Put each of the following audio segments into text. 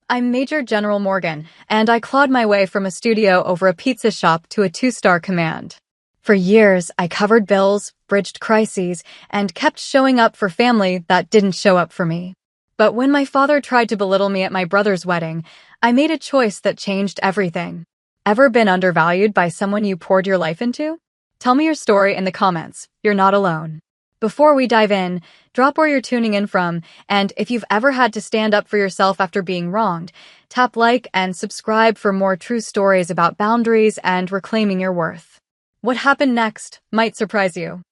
I'm Major General Morgan, and I clawed my way from a studio over a pizza shop to a two-star command. For years, I covered bills, bridged crises, and kept showing up for family that didn't show up for me. But when my father tried to belittle me at my brother's wedding, I made a choice that changed everything. Ever been undervalued by someone you poured your life into? Tell me your story in the comments. You're not alone. Before we dive in, drop where you're tuning in from, and if you've ever had to stand up for yourself after being wronged, tap like and subscribe for more true stories about boundaries and reclaiming your worth. What happened next might surprise you.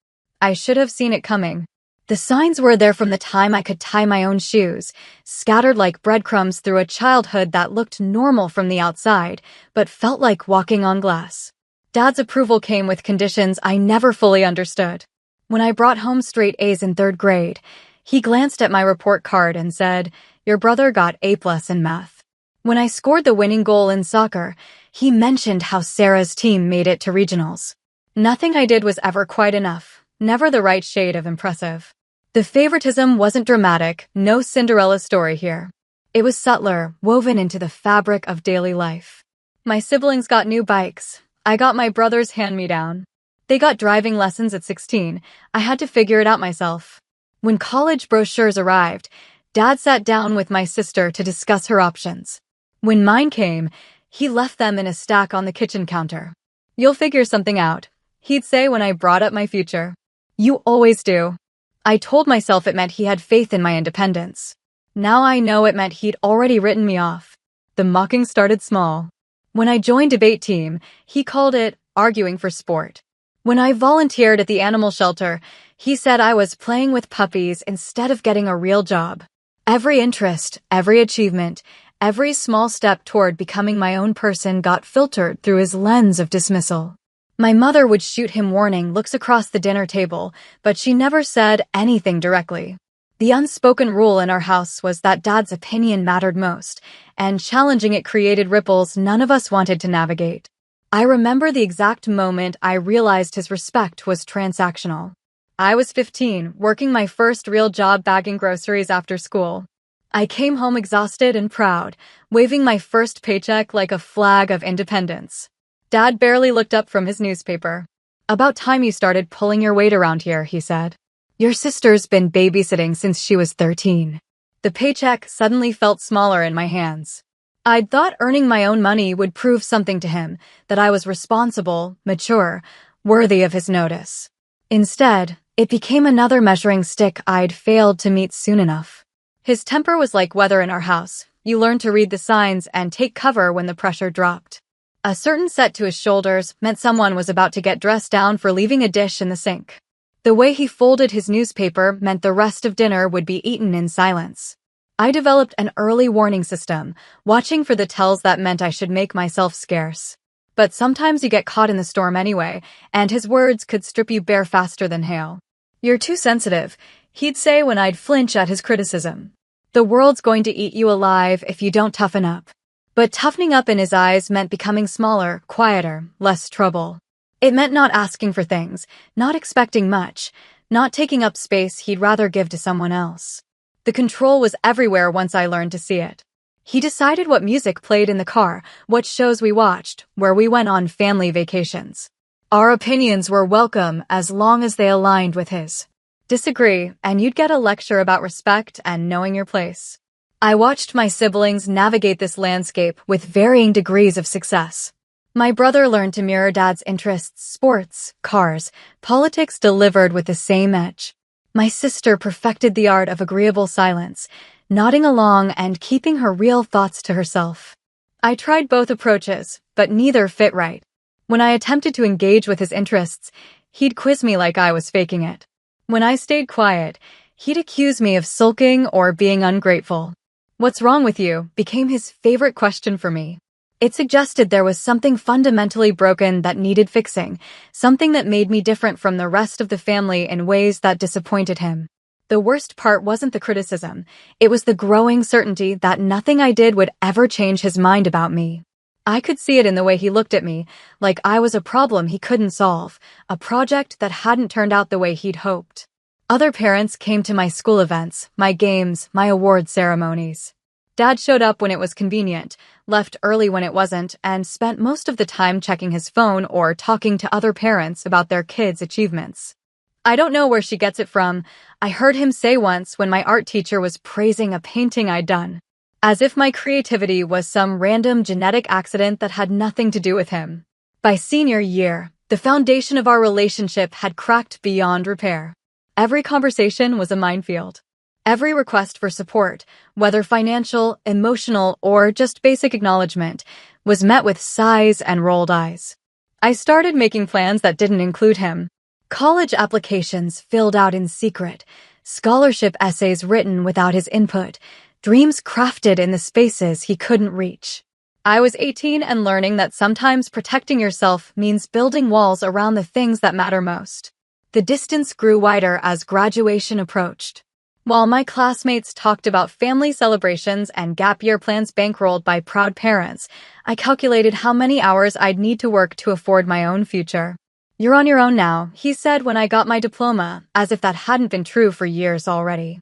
I should have seen it coming. The signs were there from the time I could tie my own shoes, scattered like breadcrumbs through a childhood that looked normal from the outside, but felt like walking on glass. Dad's approval came with conditions I never fully understood. When I brought home straight A's in third grade, he glanced at my report card and said, "Your brother got A+ in math." When I scored the winning goal in soccer, he mentioned how Sarah's team made it to regionals. Nothing I did was ever quite enough, never the right shade of impressive. The favoritism wasn't dramatic, no Cinderella story here. It was subtler, woven into the fabric of daily life. My siblings got new bikes. I got my brother's hand-me-down. They got driving lessons at 16. I had to figure it out myself. When college brochures arrived, Dad sat down with my sister to discuss her options. When mine came, he left them in a stack on the kitchen counter. "You'll figure something out," he'd say when I brought up my future. "You always do." I told myself it meant he had faith in my independence. Now I know it meant he'd already written me off. The mocking started small. When I joined debate team, he called it arguing for sport. When I volunteered at the animal shelter, he said I was playing with puppies instead of getting a real job. Every interest, every achievement, every small step toward becoming my own person got filtered through his lens of dismissal. My mother would shoot him warning looks across the dinner table, but she never said anything directly. The unspoken rule in our house was that Dad's opinion mattered most, and challenging it created ripples none of us wanted to navigate. I remember the exact moment I realized his respect was transactional. I was 15, working my first real job bagging groceries after school. I came home exhausted and proud, waving my first paycheck like a flag of independence. Dad barely looked up from his newspaper. "About time you started pulling your weight around here," he said. "Your sister's been babysitting since she was 13. The paycheck suddenly felt smaller in my hands. I'd thought earning my own money would prove something to him, that I was responsible, mature, worthy of his notice. Instead, it became another measuring stick I'd failed to meet soon enough. His temper was like weather in our house. You learned to read the signs and take cover when the pressure dropped. A certain set to his shoulders meant someone was about to get dressed down for leaving a dish in the sink. The way he folded his newspaper meant the rest of dinner would be eaten in silence. I developed an early warning system, watching for the tells that meant I should make myself scarce. But sometimes you get caught in the storm anyway, and his words could strip you bare faster than hail. "You're too sensitive," he'd say when I'd flinch at his criticism. "The world's going to eat you alive if you don't toughen up." But toughening up in his eyes meant becoming smaller, quieter, less trouble. It meant not asking for things, not expecting much, not taking up space he'd rather give to someone else. The control was everywhere once I learned to see it. He decided what music played in the car, what shows we watched, where we went on family vacations. Our opinions were welcome as long as they aligned with his. Disagree, and you'd get a lecture about respect and knowing your place. I watched my siblings navigate this landscape with varying degrees of success. My brother learned to mirror Dad's interests, sports, cars, politics delivered with the same edge. My sister perfected the art of agreeable silence, nodding along and keeping her real thoughts to herself. I tried both approaches, but neither fit right. When I attempted to engage with his interests, he'd quiz me like I was faking it. When I stayed quiet, he'd accuse me of sulking or being ungrateful. "What's wrong with you?" became his favorite question for me. It suggested there was something fundamentally broken that needed fixing, something that made me different from the rest of the family in ways that disappointed him. The worst part wasn't the criticism. It was the growing certainty that nothing I did would ever change his mind about me. I could see it in the way he looked at me, like I was a problem he couldn't solve, a project that hadn't turned out the way he'd hoped. Other parents came to my school events, my games, my award ceremonies. Dad showed up when it was convenient, left early when it wasn't, and spent most of the time checking his phone or talking to other parents about their kids' achievements. I don't know where she gets it from. I heard him say once when my art teacher was praising a painting I'd done, as if my creativity was some random genetic accident that had nothing to do with him. By senior year, the foundation of our relationship had cracked beyond repair. Every conversation was a minefield. Every request for support, whether financial, emotional, or just basic acknowledgement, was met with sighs and rolled eyes. I started making plans that didn't include him. College applications filled out in secret, scholarship essays written without his input, dreams crafted in the spaces he couldn't reach. I was 18 and learning that sometimes protecting yourself means building walls around the things that matter most. The distance grew wider as graduation approached. While my classmates talked about family celebrations and gap year plans bankrolled by proud parents, I calculated how many hours I'd need to work to afford my own future. "You're on your own now," he said when I got my diploma, as if that hadn't been true for years already.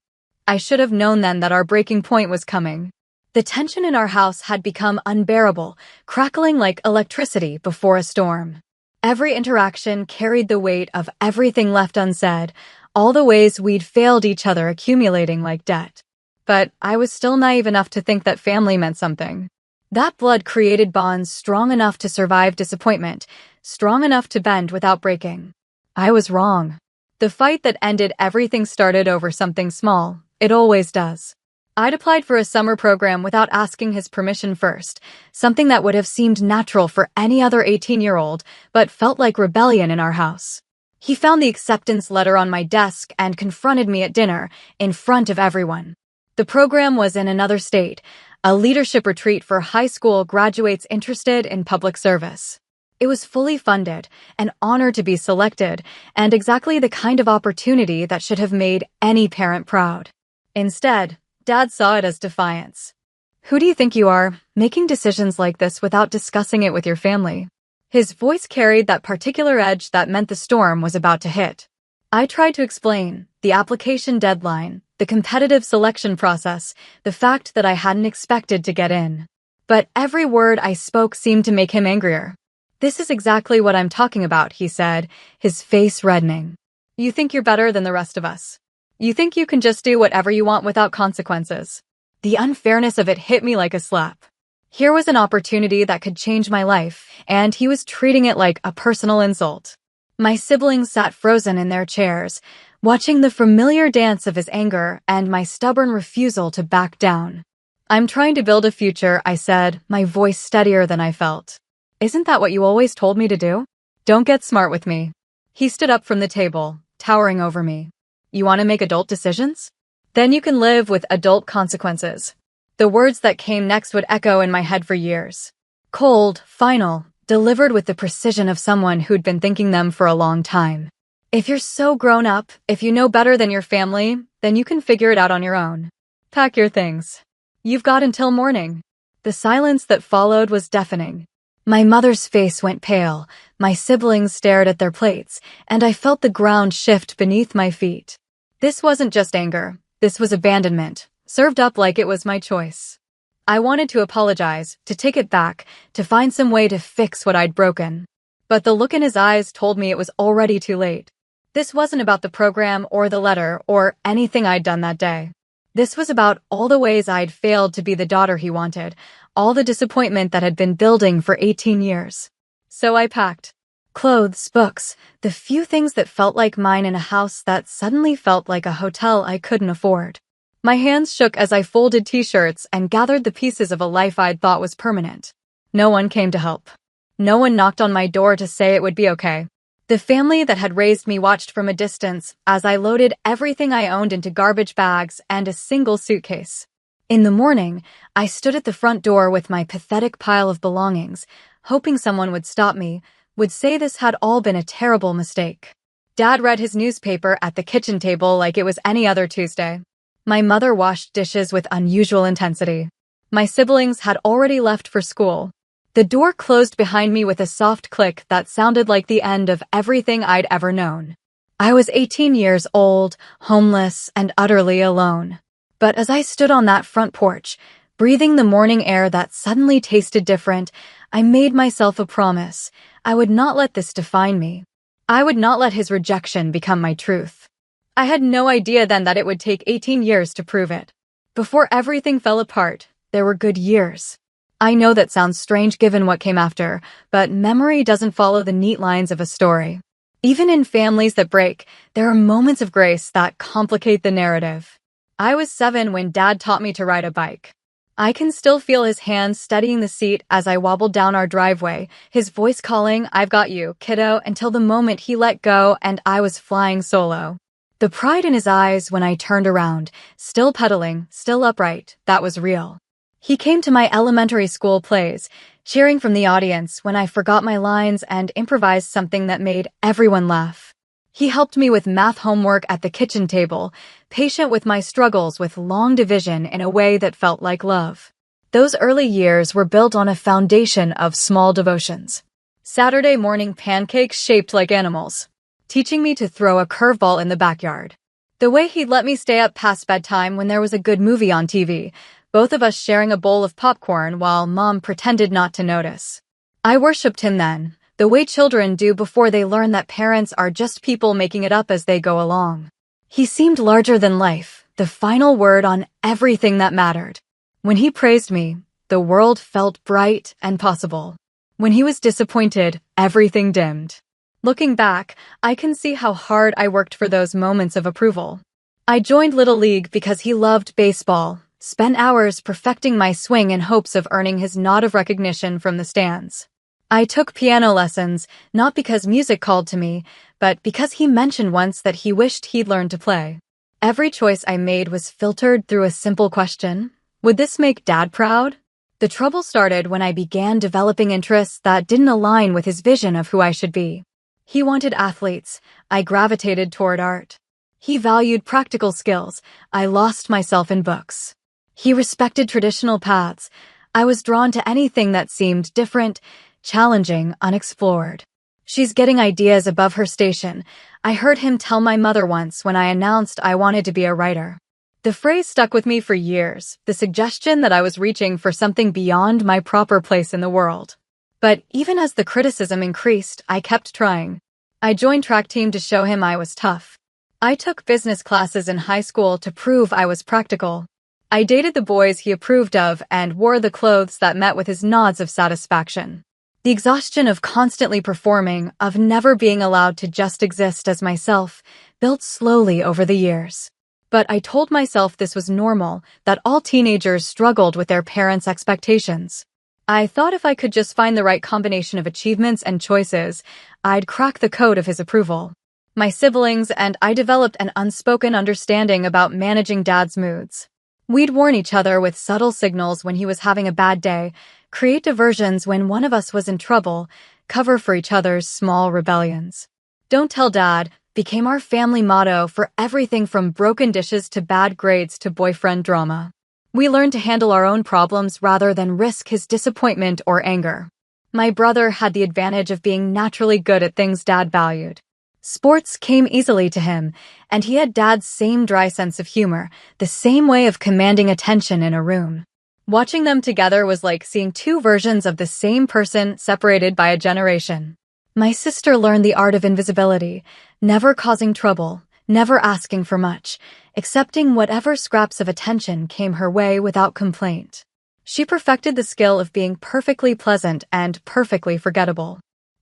I should have known then that our breaking point was coming. The tension in our house had become unbearable, crackling like electricity before a storm. Every interaction carried the weight of everything left unsaid, all the ways we'd failed each other accumulating like debt. But I was still naive enough to think that family meant something. That blood created bonds strong enough to survive disappointment, strong enough to bend without breaking. I was wrong. The fight that ended everything started over something small. It always does. I'd applied for a summer program without asking his permission first, something that would have seemed natural for any other 18-year-old, but felt like rebellion in our house. He found the acceptance letter on my desk and confronted me at dinner, in front of everyone. The program was in another state, a leadership retreat for high school graduates interested in public service. It was fully funded, an honor to be selected, and exactly the kind of opportunity that should have made any parent proud. Instead, Dad saw it as defiance. "Who do you think you are, making decisions like this without discussing it with your family?" His voice carried that particular edge that meant the storm was about to hit. I tried to explain the application deadline, the competitive selection process, the fact that I hadn't expected to get in. But every word I spoke seemed to make him angrier. "This is exactly what I'm talking about," he said, his face reddening. "You think you're better than the rest of us. You think you can just do whatever you want without consequences." The unfairness of it hit me like a slap. Here was an opportunity that could change my life, and he was treating it like a personal insult. My siblings sat frozen in their chairs, watching the familiar dance of his anger and my stubborn refusal to back down. "I'm trying to build a future," I said, my voice steadier than I felt. "Isn't that what you always told me to do? Don't get smart with me." He stood up from the table, towering over me. "You want to make adult decisions? Then you can live with adult consequences." The words that came next would echo in my head for years. Cold, final, delivered with the precision of someone who'd been thinking them for a long time. "If you're so grown up, if you know better than your family, then you can figure it out on your own. Pack your things. You've got until morning." The silence that followed was deafening. My mother's face went pale, my siblings stared at their plates, and I felt the ground shift beneath my feet. This wasn't just anger, this was abandonment, served up like it was my choice. I wanted to apologize, to take it back, to find some way to fix what I'd broken. But the look in his eyes told me it was already too late. This wasn't about the program or the letter or anything I'd done that day. This was about all the ways I'd failed to be the daughter he wanted, all the disappointment that had been building for 18 years. So I packed. Clothes, books, the few things that felt like mine in a house that suddenly felt like a hotel I couldn't afford. My hands shook as I folded t-shirts and gathered the pieces of a life I'd thought was permanent. No one came to help. No one knocked on my door to say it would be okay. The family that had raised me watched from a distance as I loaded everything I owned into garbage bags and a single suitcase. In the morning, I stood at the front door with my pathetic pile of belongings, hoping someone would stop me, would say this had all been a terrible mistake. Dad read his newspaper at the kitchen table like it was any other Tuesday. My mother washed dishes with unusual intensity. My siblings had already left for school. The door closed behind me with a soft click that sounded like the end of everything I'd ever known. I was 18 years old, homeless, and utterly alone. But as I stood on that front porch, Breathing the morning air that suddenly tasted different, I made myself a promise. I would not let this define me. I would not let his rejection become my truth. I had no idea then that it would take 18 years to prove it. Before everything fell apart, there were good years. I know that sounds strange given what came after, but memory doesn't follow the neat lines of a story. Even in families that break, there are moments of grace that complicate the narrative. I was 7 when Dad taught me to ride a bike. I can still feel his hands steadying the seat as I wobbled down our driveway, his voice calling, "I've got you, kiddo," until the moment he let go and I was flying solo. The pride in his eyes when I turned around, still pedaling, still upright, that was real. He came to my elementary school plays, cheering from the audience when I forgot my lines and improvised something that made everyone laugh. He helped me with math homework at the kitchen table, patient with my struggles with long division in a way that felt like love. Those early years were built on a foundation of small devotions. Saturday morning pancakes shaped like animals, teaching me to throw a curveball in the backyard. The way he'd let me stay up past bedtime when there was a good movie on TV, both of us sharing a bowl of popcorn while Mom pretended not to notice. I worshipped him then, the way children do before they learn that parents are just people making it up as they go along. He seemed larger than life, the final word on everything that mattered. When he praised me, the world felt bright and possible. When he was disappointed, everything dimmed. Looking back, I can see how hard I worked for those moments of approval. I joined Little League because he loved baseball, spent hours perfecting my swing in hopes of earning his nod of recognition from the stands. I took piano lessons, not because music called to me, but because he mentioned once that he wished he'd learned to play. Every choice I made was filtered through a simple question: would this make Dad proud? The trouble started when I began developing interests that didn't align with his vision of who I should be. He wanted athletes. I gravitated toward art. He valued practical skills. I lost myself in books. He respected traditional paths. I was drawn to anything that seemed different, challenging, unexplored. "She's getting ideas above her station," I heard him tell my mother once when I announced I wanted to be a writer. The phrase stuck with me for years, the suggestion that I was reaching for something beyond my proper place in the world. But even as the criticism increased, I kept trying. I joined track team to show him I was tough. I took business classes in high school to prove I was practical. I dated the boys he approved of and wore the clothes that met with his nods of satisfaction. The exhaustion of constantly performing, of never being allowed to just exist as myself, built slowly over the years. But I told myself this was normal, that all teenagers struggled with their parents' expectations. I thought if I could just find the right combination of achievements and choices, I'd crack the code of his approval. My siblings and I developed an unspoken understanding about managing Dad's moods. We'd warn each other with subtle signals when he was having a bad day, create diversions when one of us was in trouble, cover for each other's small rebellions. "Don't tell Dad" became our family motto for everything from broken dishes to bad grades to boyfriend drama. We learned to handle our own problems rather than risk his disappointment or anger. My brother had the advantage of being naturally good at things Dad valued. Sports came easily to him, and he had Dad's same dry sense of humor, the same way of commanding attention in a room. Watching them together was like seeing two versions of the same person separated by a generation. My sister learned the art of invisibility, never causing trouble, never asking for much, accepting whatever scraps of attention came her way without complaint. She perfected the skill of being perfectly pleasant and perfectly forgettable.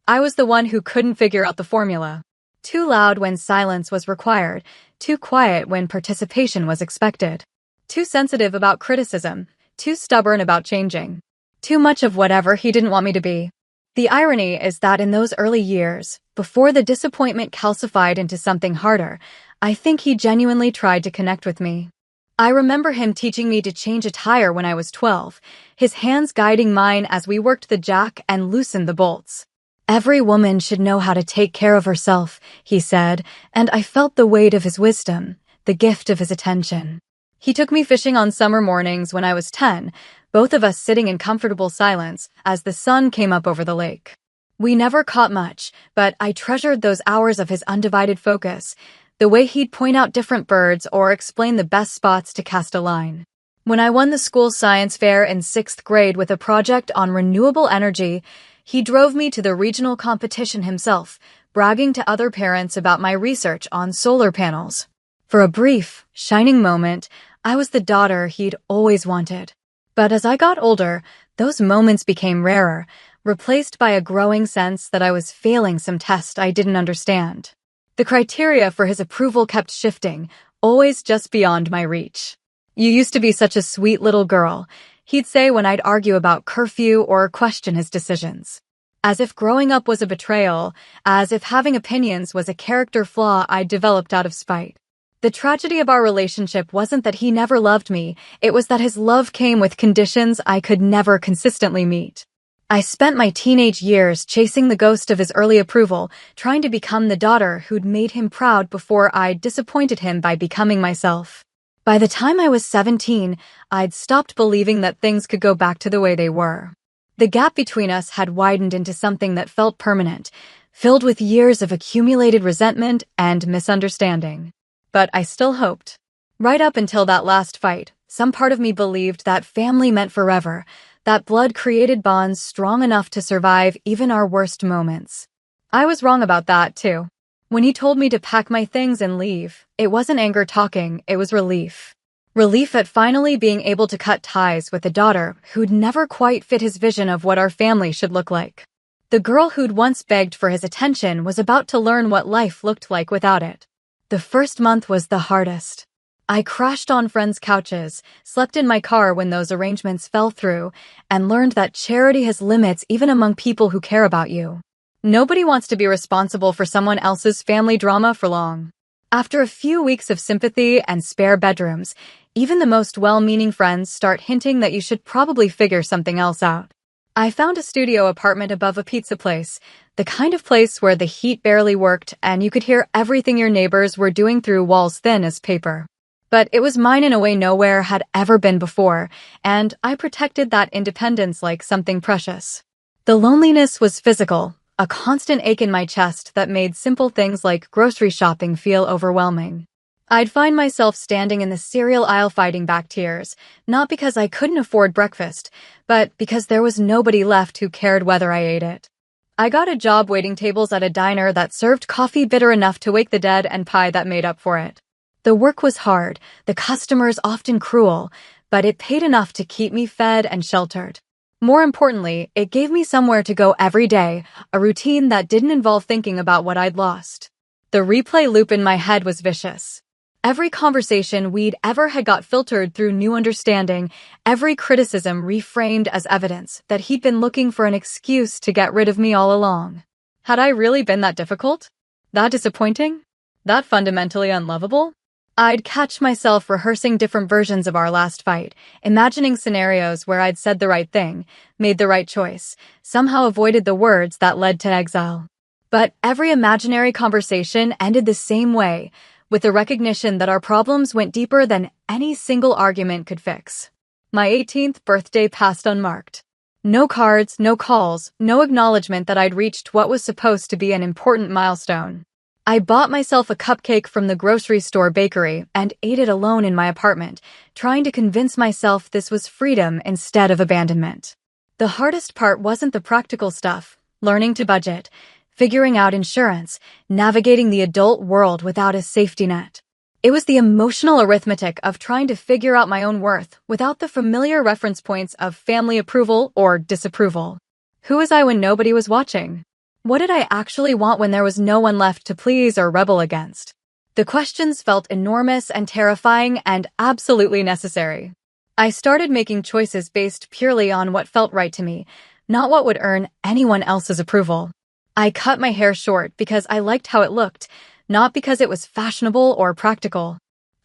I was the one who couldn't figure out the formula. Too loud when silence was required, too quiet when participation was expected. Too sensitive about criticism, too stubborn about changing. Too much of whatever he didn't want me to be. The irony is that in those early years, before the disappointment calcified into something harder, I think he genuinely tried to connect with me. I remember him teaching me to change a tire when I was 12, his hands guiding mine as we worked the jack and loosened the bolts. "Every woman should know how to take care of herself," he said, and I felt the weight of his wisdom, the gift of his attention. He took me fishing on summer mornings when I was 10, both of us sitting in comfortable silence as the sun came up over the lake. We never caught much, but I treasured those hours of his undivided focus, the way he'd point out different birds or explain the best spots to cast a line. When I won the school science fair in 6th grade with a project on renewable energy, he drove me to the regional competition himself, bragging to other parents about my research on solar panels. For a brief, shining moment, I was the daughter he'd always wanted. But as I got older, those moments became rarer, replaced by a growing sense that I was failing some test I didn't understand. The criteria for his approval kept shifting, always just beyond my reach. "You used to be such a sweet little girl," he'd say when I'd argue about curfew or question his decisions. As if growing up was a betrayal, as if having opinions was a character flaw I'd developed out of spite. The tragedy of our relationship wasn't that he never loved me, it was that his love came with conditions I could never consistently meet. I spent my teenage years chasing the ghost of his early approval, trying to become the daughter who'd made him proud before I'd disappointed him by becoming myself. By the time I was 17, I'd stopped believing that things could go back to the way they were. The gap between us had widened into something that felt permanent, filled with years of accumulated resentment and misunderstanding. But I still hoped. Right up until that last fight, some part of me believed that family meant forever, that blood created bonds strong enough to survive even our worst moments. I was wrong about that, too. When he told me to pack my things and leave, it wasn't anger talking, it was relief. Relief at finally being able to cut ties with a daughter who'd never quite fit his vision of what our family should look like. The girl who'd once begged for his attention was about to learn what life looked like without it. The first month was the hardest. I crashed on friends' couches, slept in my car when those arrangements fell through, and learned that charity has limits even among people who care about you. Nobody wants to be responsible for someone else's family drama for long. After a few weeks of sympathy and spare bedrooms, even the most well-meaning friends start hinting that you should probably figure something else out. I found a studio apartment above a pizza place, the kind of place where the heat barely worked and you could hear everything your neighbors were doing through walls thin as paper. But it was mine in a way nowhere had ever been before, and I protected that independence like something precious. The loneliness was physical, a constant ache in my chest that made simple things like grocery shopping feel overwhelming. I'd find myself standing in the cereal aisle fighting back tears, not because I couldn't afford breakfast, but because there was nobody left who cared whether I ate it. I got a job waiting tables at a diner that served coffee bitter enough to wake the dead and pie that made up for it. The work was hard, the customers often cruel, but it paid enough to keep me fed and sheltered. More importantly, it gave me somewhere to go every day, a routine that didn't involve thinking about what I'd lost. The replay loop in my head was vicious. Every conversation we'd ever had got filtered through new understanding, every criticism reframed as evidence that he'd been looking for an excuse to get rid of me all along. Had I really been that difficult? That disappointing? That fundamentally unlovable? I'd catch myself rehearsing different versions of our last fight, imagining scenarios where I'd said the right thing, made the right choice, somehow avoided the words that led to exile. But every imaginary conversation ended the same way, with the recognition that our problems went deeper than any single argument could fix. My 18th birthday passed unmarked. No cards, no calls, no acknowledgement that I'd reached what was supposed to be an important milestone. I bought myself a cupcake from the grocery store bakery and ate it alone in my apartment, trying to convince myself this was freedom instead of abandonment. The hardest part wasn't the practical stuff, learning to budget, figuring out insurance, navigating the adult world without a safety net. It was the emotional arithmetic of trying to figure out my own worth without the familiar reference points of family approval or disapproval. Who was I when nobody was watching? What did I actually want when there was no one left to please or rebel against? The questions felt enormous and terrifying and absolutely necessary. I started making choices based purely on what felt right to me, not what would earn anyone else's approval. I cut my hair short because I liked how it looked, not because it was fashionable or practical.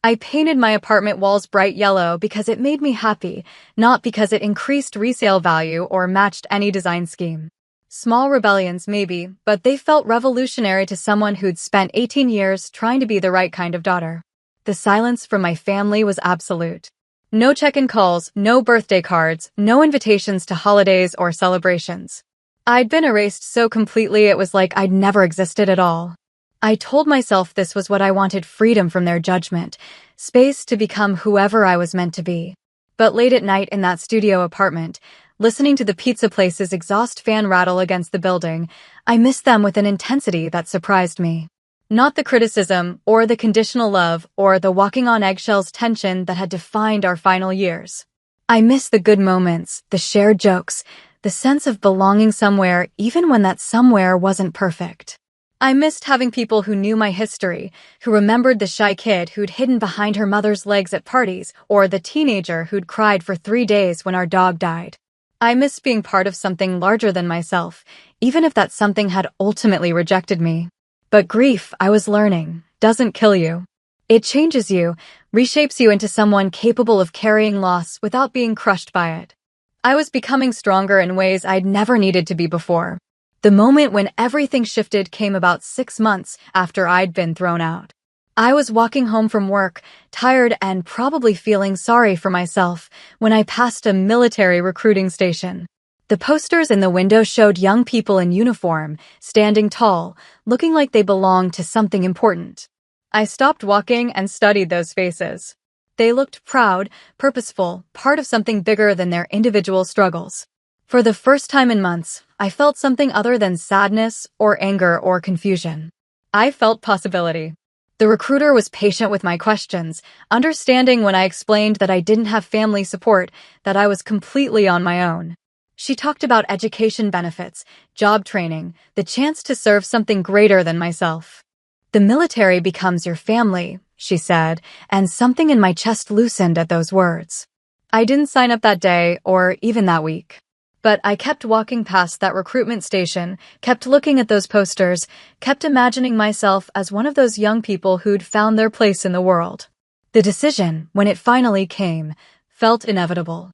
I painted my apartment walls bright yellow because it made me happy, not because it increased resale value or matched any design scheme. Small rebellions, maybe, but they felt revolutionary to someone who'd spent 18 years trying to be the right kind of daughter. The silence from my family was absolute. No check-in calls, no birthday cards, no invitations to holidays or celebrations. I'd been erased so completely it was like I'd never existed at all. I told myself this was what I wanted: freedom from their judgment, space to become whoever I was meant to be. But late at night in that studio apartment, listening to the pizza place's exhaust fan rattle against the building, I missed them with an intensity that surprised me. Not the criticism, or the conditional love, or the walking on eggshells tension that had defined our final years. I missed the good moments, the shared jokes, the sense of belonging somewhere even when that somewhere wasn't perfect. I missed having people who knew my history, who remembered the shy kid who'd hidden behind her mother's legs at parties, or the teenager who'd cried for 3 days when our dog died. I missed being part of something larger than myself, even if that something had ultimately rejected me. But grief, I was learning, doesn't kill you. It changes you, reshapes you into someone capable of carrying loss without being crushed by it. I was becoming stronger in ways I'd never needed to be before. The moment when everything shifted came about 6 months after I'd been thrown out. I was walking home from work, tired and probably feeling sorry for myself, when I passed a military recruiting station. The posters in the window showed young people in uniform, standing tall, looking like they belonged to something important. I stopped walking and studied those faces. They looked proud, purposeful, part of something bigger than their individual struggles. For the first time in months, I felt something other than sadness or anger or confusion. I felt possibility. The recruiter was patient with my questions, understanding when I explained that I didn't have family support, that I was completely on my own. She talked about education benefits, job training, the chance to serve something greater than myself. The military becomes your family, she said, and something in my chest loosened at those words. I didn't sign up that day or even that week. But I kept walking past that recruitment station, kept looking at those posters, kept imagining myself as one of those young people who'd found their place in the world. The decision, when it finally came, felt inevitable.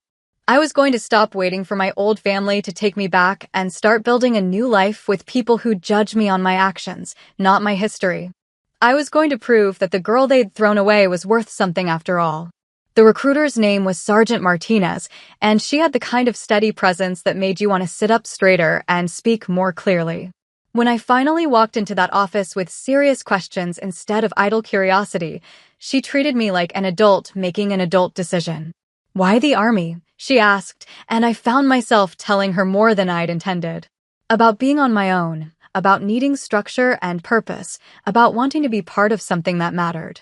I was going to stop waiting for my old family to take me back and start building a new life with people who'd judge me on my actions, not my history. I was going to prove that the girl they'd thrown away was worth something after all. The recruiter's name was Sergeant Martinez, and she had the kind of steady presence that made you want to sit up straighter and speak more clearly. When I finally walked into that office with serious questions instead of idle curiosity, she treated me like an adult making an adult decision. "Why the Army?" she asked, and I found myself telling her more than I'd intended. About being on my own, about needing structure and purpose, about wanting to be part of something that mattered.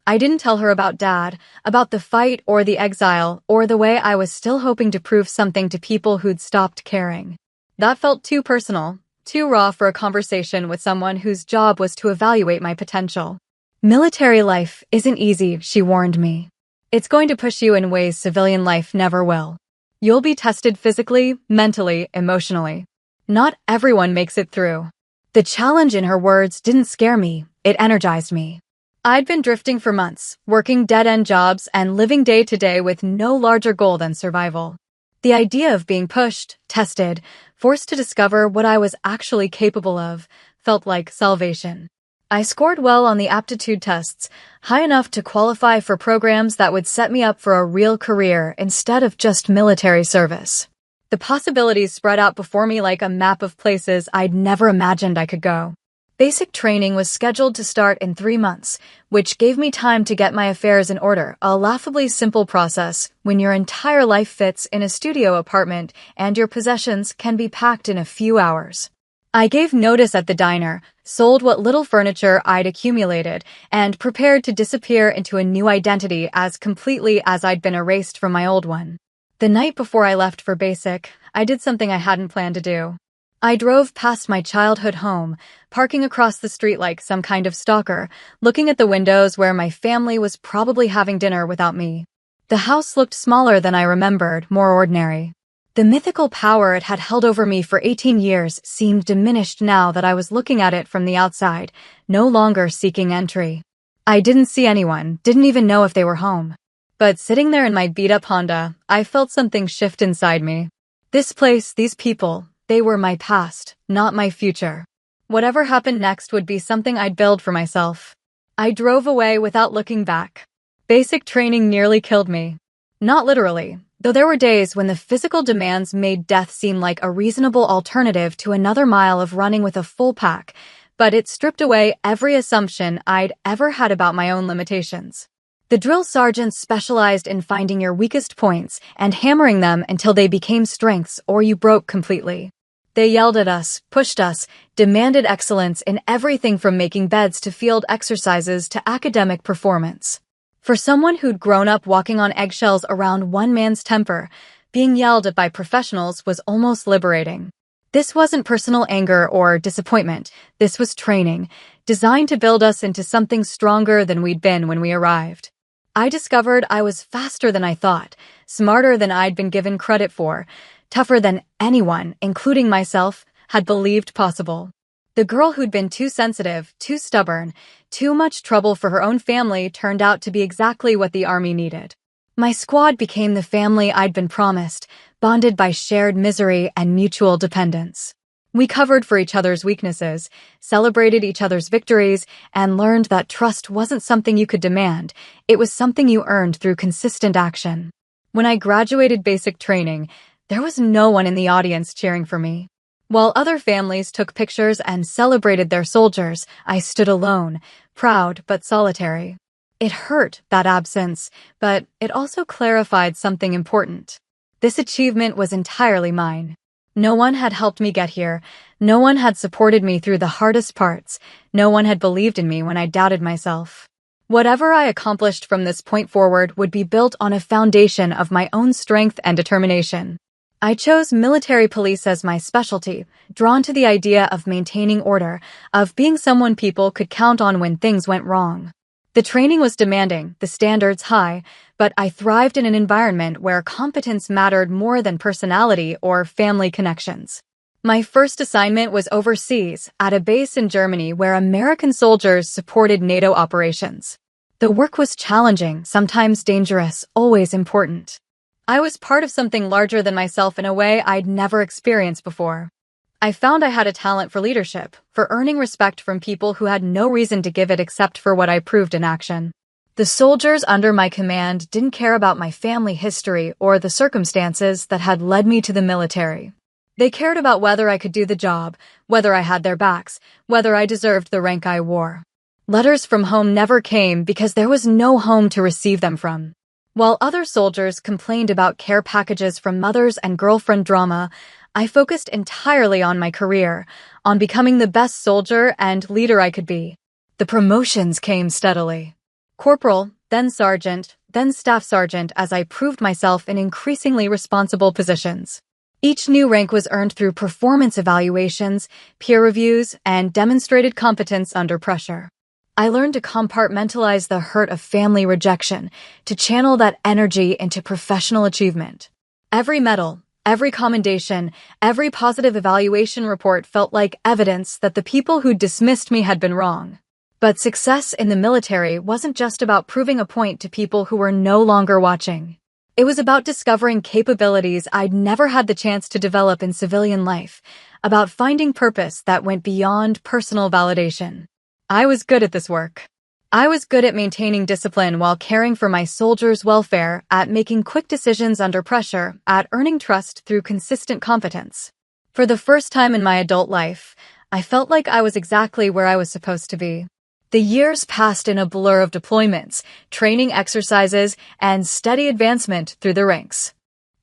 I didn't tell her about Dad, about the fight or the exile, or the way I was still hoping to prove something to people who'd stopped caring. That felt too personal, too raw for a conversation with someone whose job was to evaluate my potential. Military life isn't easy, she warned me. It's going to push you in ways civilian life never will. You'll be tested physically, mentally, emotionally. Not everyone makes it through. The challenge in her words didn't scare me, it energized me. I'd been drifting for months, working dead-end jobs and living day to day with no larger goal than survival. The idea of being pushed, tested, forced to discover what I was actually capable of, felt like salvation. I scored well on the aptitude tests, high enough to qualify for programs that would set me up for a real career instead of just military service. The possibilities spread out before me like a map of places I'd never imagined I could go. Basic training was scheduled to start in 3 months, which gave me time to get my affairs in order, a laughably simple process when your entire life fits in a studio apartment and your possessions can be packed in a few hours. I gave notice at the diner, sold what little furniture I'd accumulated, and prepared to disappear into a new identity as completely as I'd been erased from my old one. The night before I left for basic, I did something I hadn't planned to do. I drove past my childhood home, parking across the street like some kind of stalker, looking at the windows where my family was probably having dinner without me. The house looked smaller than I remembered, more ordinary. The mythical power it had held over me for 18 years seemed diminished now that I was looking at it from the outside, no longer seeking entry. I didn't see anyone, didn't even know if they were home. But sitting there in my beat-up Honda, I felt something shift inside me. This place, these people, they were my past, not my future. Whatever happened next would be something I'd build for myself. I drove away without looking back. Basic training nearly killed me. Not literally, though there were days when the physical demands made death seem like a reasonable alternative to another mile of running with a full pack, but it stripped away every assumption I'd ever had about my own limitations. The drill sergeants specialized in finding your weakest points and hammering them until they became strengths or you broke completely. They yelled at us, pushed us, demanded excellence in everything from making beds to field exercises to academic performance. For someone who'd grown up walking on eggshells around one man's temper, being yelled at by professionals was almost liberating. This wasn't personal anger or disappointment. This was training, designed to build us into something stronger than we'd been when we arrived. I discovered I was faster than I thought, smarter than I'd been given credit for, tougher than anyone, including myself, had believed possible. The girl who'd been too sensitive, too stubborn, too much trouble for her own family turned out to be exactly what the Army needed. My squad became the family I'd been promised, bonded by shared misery and mutual dependence. We covered for each other's weaknesses, celebrated each other's victories, and learned that trust wasn't something you could demand, it was something you earned through consistent action. When I graduated basic training, there was no one in the audience cheering for me. While other families took pictures and celebrated their soldiers, I stood alone, proud but solitary. It hurt, that absence, but it also clarified something important. This achievement was entirely mine. No one had helped me get here. No one had supported me through the hardest parts. No one had believed in me when I doubted myself. Whatever I accomplished from this point forward would be built on a foundation of my own strength and determination. I chose military police as my specialty, drawn to the idea of maintaining order, of being someone people could count on when things went wrong. The training was demanding, the standards high, but I thrived in an environment where competence mattered more than personality or family connections. My first assignment was overseas, at a base in Germany where American soldiers supported NATO operations. The work was challenging, sometimes dangerous, always important. I was part of something larger than myself in a way I'd never experienced before. I found I had a talent for leadership, for earning respect from people who had no reason to give it except for what I proved in action. The soldiers under my command didn't care about my family history or the circumstances that had led me to the military. They cared about whether I could do the job, whether I had their backs, whether I deserved the rank I wore. Letters from home never came because there was no home to receive them from. While other soldiers complained about care packages from mothers and girlfriend drama, I focused entirely on my career, on becoming the best soldier and leader I could be. The promotions came steadily. Corporal, then sergeant, then staff sergeant as I proved myself in increasingly responsible positions. Each new rank was earned through performance evaluations, peer reviews, and demonstrated competence under pressure. I learned to compartmentalize the hurt of family rejection, to channel that energy into professional achievement. Every medal, every commendation, every positive evaluation report felt like evidence that the people who dismissed me had been wrong. But success in the military wasn't just about proving a point to people who were no longer watching. It was about discovering capabilities I'd never had the chance to develop in civilian life, about finding purpose that went beyond personal validation. I was good at this work. I was good at maintaining discipline while caring for my soldiers' welfare, at making quick decisions under pressure, at earning trust through consistent competence. For the first time in my adult life, I felt like I was exactly where I was supposed to be. The years passed in a blur of deployments, training exercises, and steady advancement through the ranks.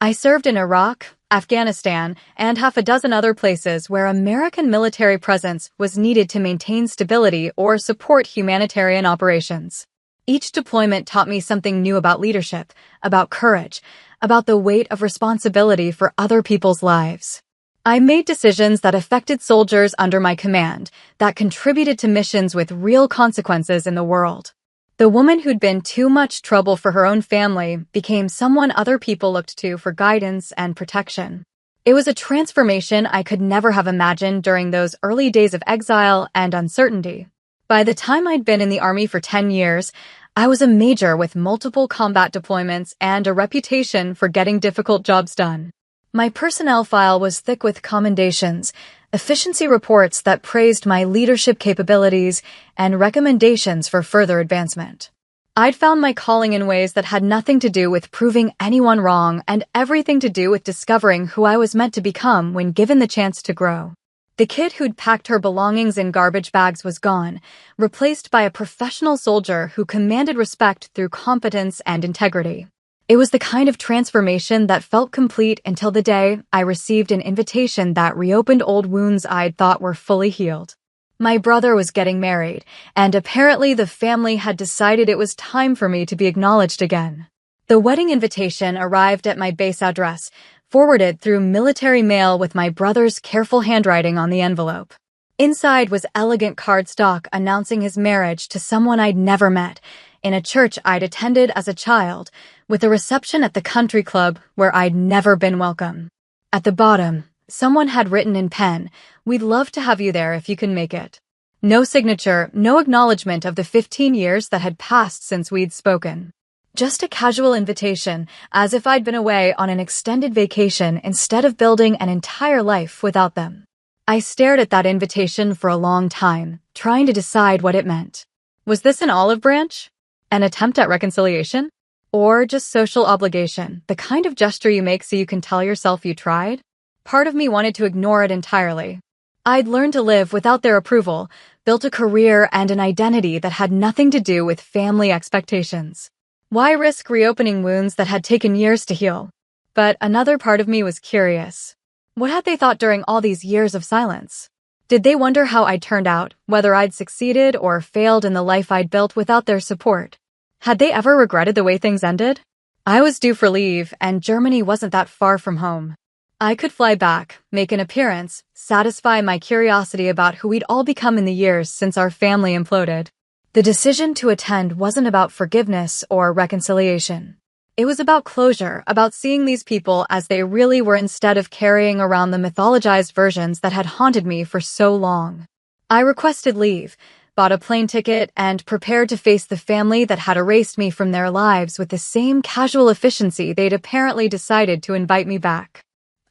I served in Iraq, Afghanistan, and half a dozen other places where American military presence was needed to maintain stability or support humanitarian operations. Each deployment taught me something new about leadership, about courage, about the weight of responsibility for other people's lives. I made decisions that affected soldiers under my command, that contributed to missions with real consequences in the world. The woman who'd been too much trouble for her own family became someone other people looked to for guidance and protection. It was a transformation I could never have imagined during those early days of exile and uncertainty. By the time I'd been in the Army for 10 years, I was a major with multiple combat deployments and a reputation for getting difficult jobs done. My personnel file was thick with commendations, efficiency reports that praised my leadership capabilities, and recommendations for further advancement. I'd found my calling in ways that had nothing to do with proving anyone wrong and everything to do with discovering who I was meant to become when given the chance to grow. The kid who'd packed her belongings in garbage bags was gone, replaced by a professional soldier who commanded respect through competence and integrity. It was the kind of transformation that felt complete until the day I received an invitation that reopened old wounds I'd thought were fully healed. My brother was getting married, and apparently the family had decided it was time for me to be acknowledged again. The wedding invitation arrived at my base address, forwarded through military mail with my brother's careful handwriting on the envelope. Inside was elegant cardstock announcing his marriage to someone I'd never met, in a church I'd attended as a child, with a reception at the country club where I'd never been welcome. At the bottom, someone had written in pen, "We'd love to have you there if you can make it." No signature, no acknowledgement of the 15 years that had passed since we'd spoken. Just a casual invitation, as if I'd been away on an extended vacation instead of building an entire life without them. I stared at that invitation for a long time, trying to decide what it meant. Was this an olive branch? An attempt at reconciliation? Or just social obligation, the kind of gesture you make so you can tell yourself you tried? Part of me wanted to ignore it entirely. I'd learned to live without their approval, built a career and an identity that had nothing to do with family expectations. Why risk reopening wounds that had taken years to heal? But another part of me was curious. What had they thought during all these years of silence? Did they wonder how I'd turned out, whether I'd succeeded or failed in the life I'd built without their support? Had they ever regretted the way things ended? I was due for leave, and Germany wasn't that far from home. I could fly back, make an appearance, satisfy my curiosity about who we'd all become in the years since our family imploded. The decision to attend wasn't about forgiveness or reconciliation. It was about closure, about seeing these people as they really were instead of carrying around the mythologized versions that had haunted me for so long. I requested leave, bought a plane ticket, and prepared to face the family that had erased me from their lives with the same casual efficiency they'd apparently decided to invite me back.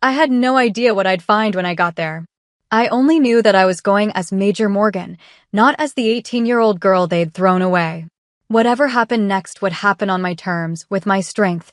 I had no idea what I'd find when I got there. I only knew that I was going as Major Morgan, not as the 18-year-old girl they'd thrown away. Whatever happened next would happen on my terms, with my strength,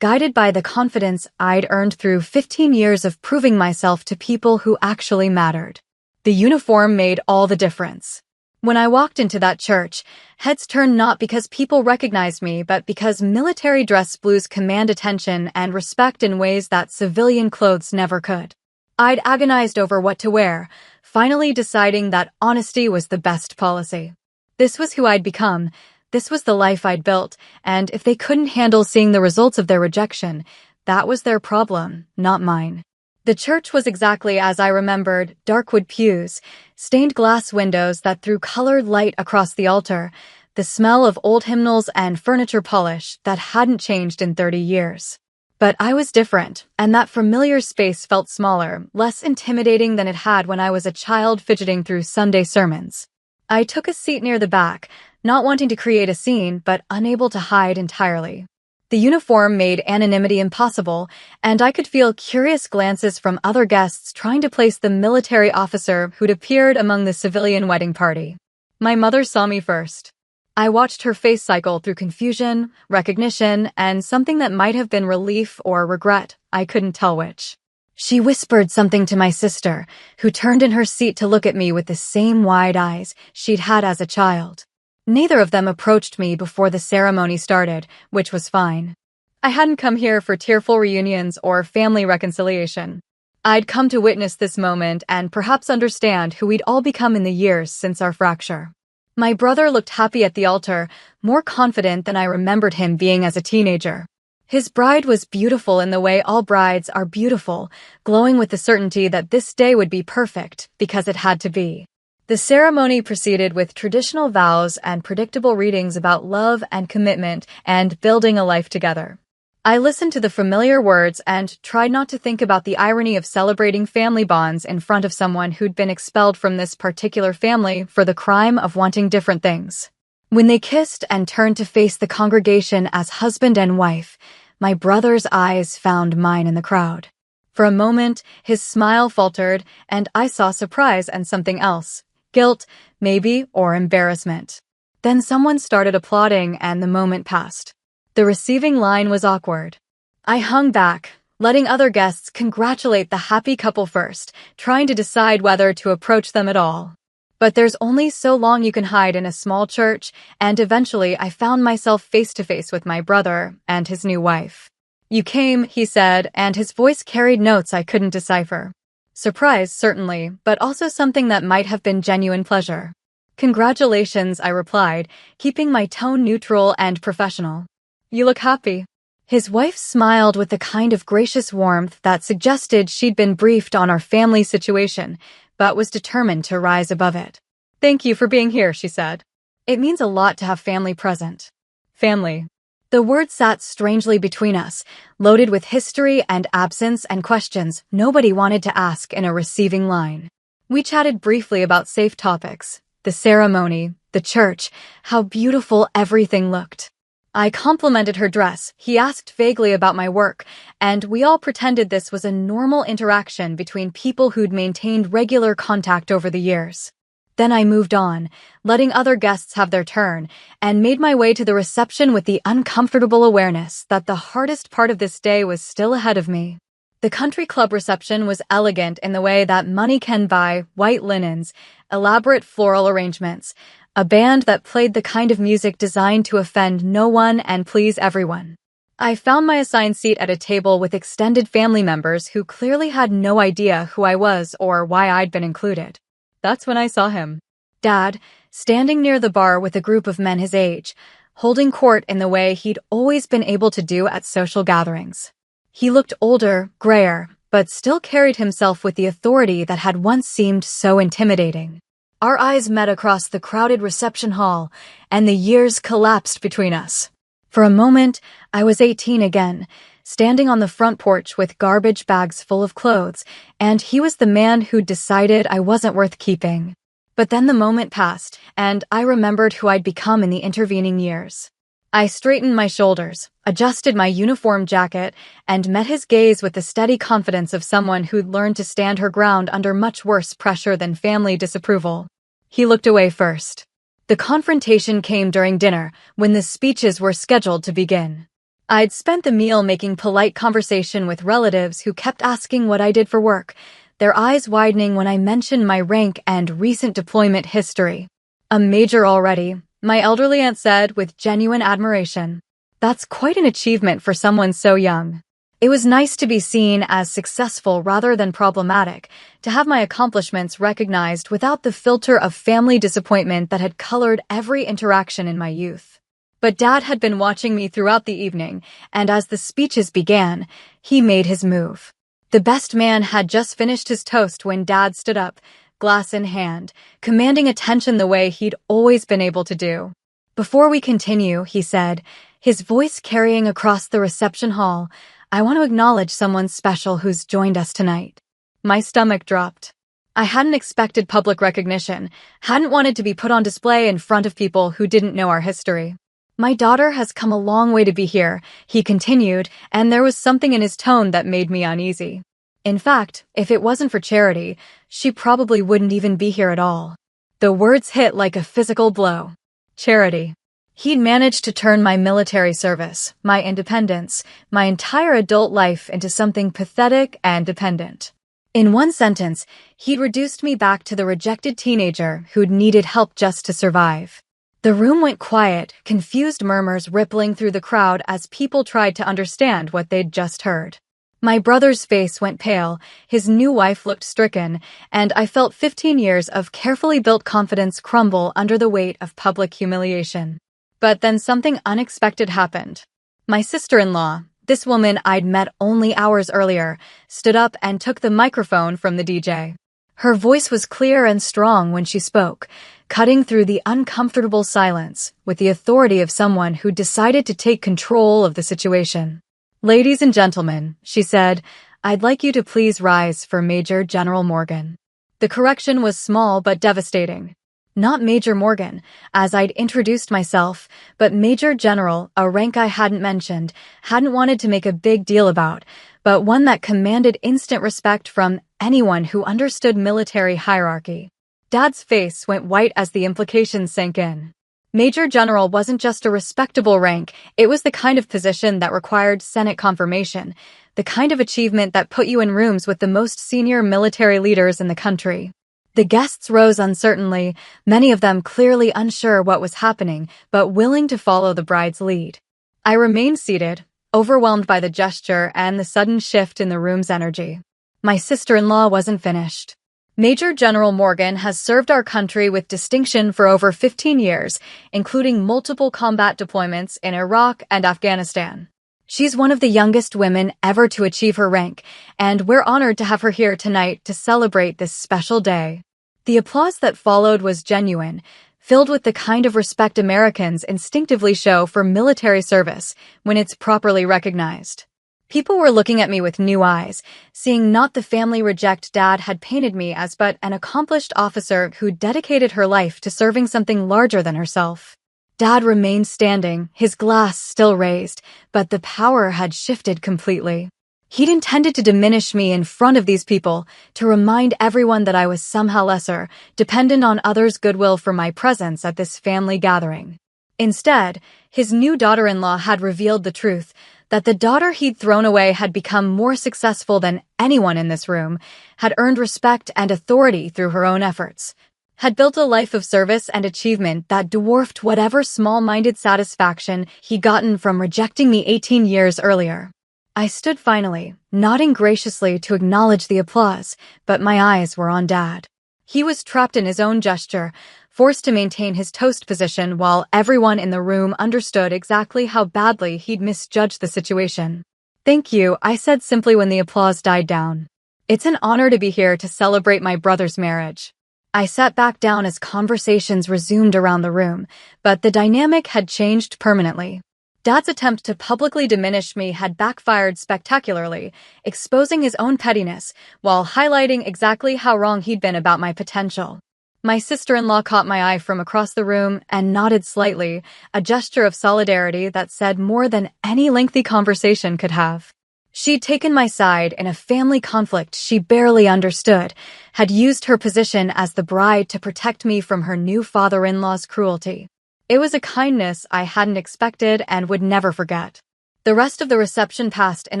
guided by the confidence I'd earned through 15 years of proving myself to people who actually mattered. The uniform made all the difference. When I walked into that church, heads turned not because people recognized me, but because military dress blues command attention and respect in ways that civilian clothes never could. I'd agonized over what to wear, finally deciding that honesty was the best policy. This was who I'd become, this was the life I'd built, and if they couldn't handle seeing the results of their rejection, that was their problem, not mine. The church was exactly as I remembered, dark wood pews, stained glass windows that threw colored light across the altar, the smell of old hymnals and furniture polish that hadn't changed in 30 years. But I was different, and that familiar space felt smaller, less intimidating than it had when I was a child fidgeting through Sunday sermons. I took a seat near the back, not wanting to create a scene, but unable to hide entirely. The uniform made anonymity impossible, and I could feel curious glances from other guests trying to place the military officer who'd appeared among the civilian wedding party. My mother saw me first. I watched her face cycle through confusion, recognition, and something that might have been relief or regret, I couldn't tell which. She whispered something to my sister, who turned in her seat to look at me with the same wide eyes she'd had as a child. Neither of them approached me before the ceremony started, which was fine. I hadn't come here for tearful reunions or family reconciliation. I'd come to witness this moment and perhaps understand who we'd all become in the years since our fracture. My brother looked happy at the altar, more confident than I remembered him being as a teenager. His bride was beautiful in the way all brides are beautiful, glowing with the certainty that this day would be perfect because it had to be. The ceremony proceeded with traditional vows and predictable readings about love and commitment and building a life together. I listened to the familiar words and tried not to think about the irony of celebrating family bonds in front of someone who'd been expelled from this particular family for the crime of wanting different things. When they kissed and turned to face the congregation as husband and wife, my brother's eyes found mine in the crowd. For a moment, his smile faltered, and I saw surprise and something else. Guilt, maybe, or embarrassment. Then someone started applauding and the moment passed. The receiving line was awkward. I hung back, letting other guests congratulate the happy couple first, trying to decide whether to approach them at all. But there's only so long you can hide in a small church, and eventually I found myself face to face with my brother and his new wife. "You came," he said, and his voice carried notes I couldn't decipher. Surprise, certainly, but also something that might have been genuine pleasure. "Congratulations," I replied, keeping my tone neutral and professional. "You look happy." His wife smiled with the kind of gracious warmth that suggested she'd been briefed on our family situation, but was determined to rise above it. "Thank you for being here," she said. "It means a lot to have family present." Family. The word sat strangely between us, loaded with history and absence and questions nobody wanted to ask in a receiving line. We chatted briefly about safe topics, the ceremony, the church, how beautiful everything looked. I complimented her dress, he asked vaguely about my work, and we all pretended this was a normal interaction between people who'd maintained regular contact over the years. Then I moved on, letting other guests have their turn, and made my way to the reception with the uncomfortable awareness that the hardest part of this day was still ahead of me. The country club reception was elegant in the way that money can buy: white linens, elaborate floral arrangements, a band that played the kind of music designed to offend no one and please everyone. I found my assigned seat at a table with extended family members who clearly had no idea who I was or why I'd been included. That's when I saw him. Dad, standing near the bar with a group of men his age, holding court in the way he'd always been able to do at social gatherings. He looked older, grayer, but still carried himself with the authority that had once seemed so intimidating. Our eyes met across the crowded reception hall, and the years collapsed between us. For a moment, I was 18 again, standing on the front porch with garbage bags full of clothes, and he was the man who'd decided I wasn't worth keeping. But then the moment passed, and I remembered who I'd become in the intervening years. I straightened my shoulders, adjusted my uniform jacket, and met his gaze with the steady confidence of someone who'd learned to stand her ground under much worse pressure than family disapproval. He looked away first. The confrontation came during dinner, when the speeches were scheduled to begin. I'd spent the meal making polite conversation with relatives who kept asking what I did for work, their eyes widening when I mentioned my rank and recent deployment history. "A major already," my elderly aunt said with genuine admiration. "That's quite an achievement for someone so young." It was nice to be seen as successful rather than problematic, to have my accomplishments recognized without the filter of family disappointment that had colored every interaction in my youth. But Dad had been watching me throughout the evening, and as the speeches began, he made his move. The best man had just finished his toast when Dad stood up, glass in hand, commanding attention the way he'd always been able to do. "Before we continue," he said, his voice carrying across the reception hall, "I want to acknowledge someone special who's joined us tonight." My stomach dropped. I hadn't expected public recognition, hadn't wanted to be put on display in front of people who didn't know our history. "My daughter has come a long way to be here," he continued, and there was something in his tone that made me uneasy. In fact, if it wasn't for Charity, she probably wouldn't even be here at all. The words hit like a physical blow. Charity. He'd managed to turn my military service, my independence, my entire adult life into something pathetic and dependent. In one sentence, he'd reduced me back to the rejected teenager who'd needed help just to survive. The room went quiet, confused murmurs rippling through the crowd as people tried to understand what they'd just heard. My brother's face went pale, his new wife looked stricken, and I felt 15 years of carefully built confidence crumble under the weight of public humiliation. But then something unexpected happened. My sister-in-law, this woman I'd met only hours earlier, stood up and took the microphone from the DJ. Her voice was clear and strong when she spoke, cutting through the uncomfortable silence with the authority of someone who decided to take control of the situation. "Ladies and gentlemen," she said, "I'd like you to please rise for Major General Morgan." The correction was small but devastating. Not Major Morgan, as I'd introduced myself, but Major General, a rank I hadn't mentioned, hadn't wanted to make a big deal about, but one that commanded instant respect from anyone who understood military hierarchy. Dad's face went white as the implications sank in. Major General wasn't just a respectable rank, it was the kind of position that required Senate confirmation, the kind of achievement that put you in rooms with the most senior military leaders in the country. The guests rose uncertainly, many of them clearly unsure what was happening, but willing to follow the bride's lead. I remained seated, overwhelmed by the gesture and the sudden shift in the room's energy. My sister-in-law wasn't finished. Major General Morgan has served our country with distinction for over 15 years, including multiple combat deployments in Iraq and Afghanistan. She's one of the youngest women ever to achieve her rank, and we're honored to have her here tonight to celebrate this special day. The applause that followed was genuine, filled with the kind of respect Americans instinctively show for military service when it's properly recognized. People were looking at me with new eyes, seeing not the family reject Dad had painted me as but an accomplished officer who dedicated her life to serving something larger than herself. Dad remained standing, his glass still raised, but the power had shifted completely. He'd intended to diminish me in front of these people, to remind everyone that I was somehow lesser, dependent on others' goodwill for my presence at this family gathering. Instead, his new daughter-in-law had revealed the truth, that the daughter he'd thrown away had become more successful than anyone in this room, had earned respect and authority through her own efforts, had built a life of service and achievement that dwarfed whatever small-minded satisfaction he'd gotten from rejecting me 18 years earlier. I stood finally, nodding graciously to acknowledge the applause, but my eyes were on Dad. He was trapped in his own gesture, forced to maintain his toast position while everyone in the room understood exactly how badly he'd misjudged the situation. "Thank you," I said simply when the applause died down. "It's an honor to be here to celebrate my brother's marriage." I sat back down as conversations resumed around the room, but the dynamic had changed permanently. Dad's attempt to publicly diminish me had backfired spectacularly, exposing his own pettiness while highlighting exactly how wrong he'd been about my potential. My sister-in-law caught my eye from across the room and nodded slightly, a gesture of solidarity that said more than any lengthy conversation could have. She'd taken my side in a family conflict she barely understood, had used her position as the bride to protect me from her new father-in-law's cruelty. It was a kindness I hadn't expected and would never forget. The rest of the reception passed in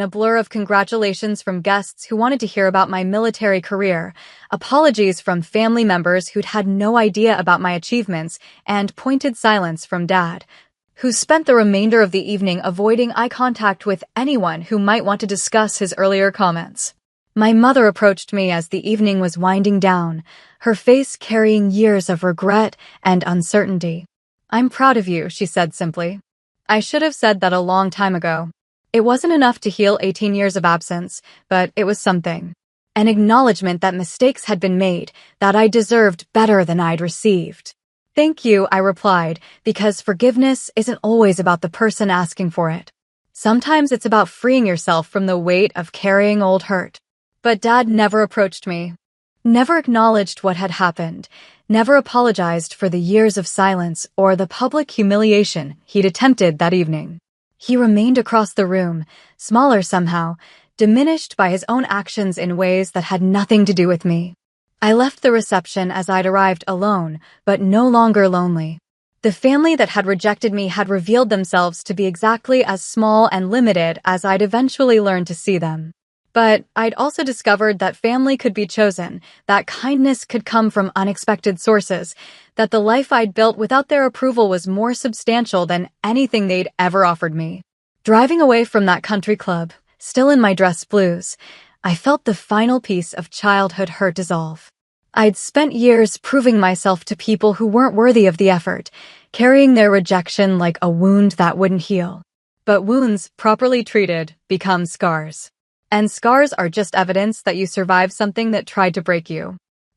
a blur of congratulations from guests who wanted to hear about my military career, apologies from family members who'd had no idea about my achievements, and pointed silence from Dad, who spent the remainder of the evening avoiding eye contact with anyone who might want to discuss his earlier comments. My mother approached me as the evening was winding down, her face carrying years of regret and uncertainty. "I'm proud of you," she said simply. I should have said that a long time ago. It wasn't enough to heal 18 years of absence, but it was something. An acknowledgement that mistakes had been made, that I deserved better than I'd received. "Thank you," I replied, because forgiveness isn't always about the person asking for it. Sometimes it's about freeing yourself from the weight of carrying old hurt. But Dad never approached me, never acknowledged what had happened, never apologized for the years of silence or the public humiliation he'd attempted that evening. He remained across the room, smaller somehow, diminished by his own actions in ways that had nothing to do with me. I left the reception as I'd arrived alone, but no longer lonely. The family that had rejected me had revealed themselves to be exactly as small and limited as I'd eventually learned to see them. But I'd also discovered that family could be chosen, that kindness could come from unexpected sources, that the life I'd built without their approval was more substantial than anything they'd ever offered me. Driving away from that country club, still in my dress blues, I felt the final piece of childhood hurt dissolve. I'd spent years proving myself to people who weren't worthy of the effort, carrying their rejection like a wound that wouldn't heal. But wounds, properly treated, become scars. And scars are just evidence that you survived something that tried to break you.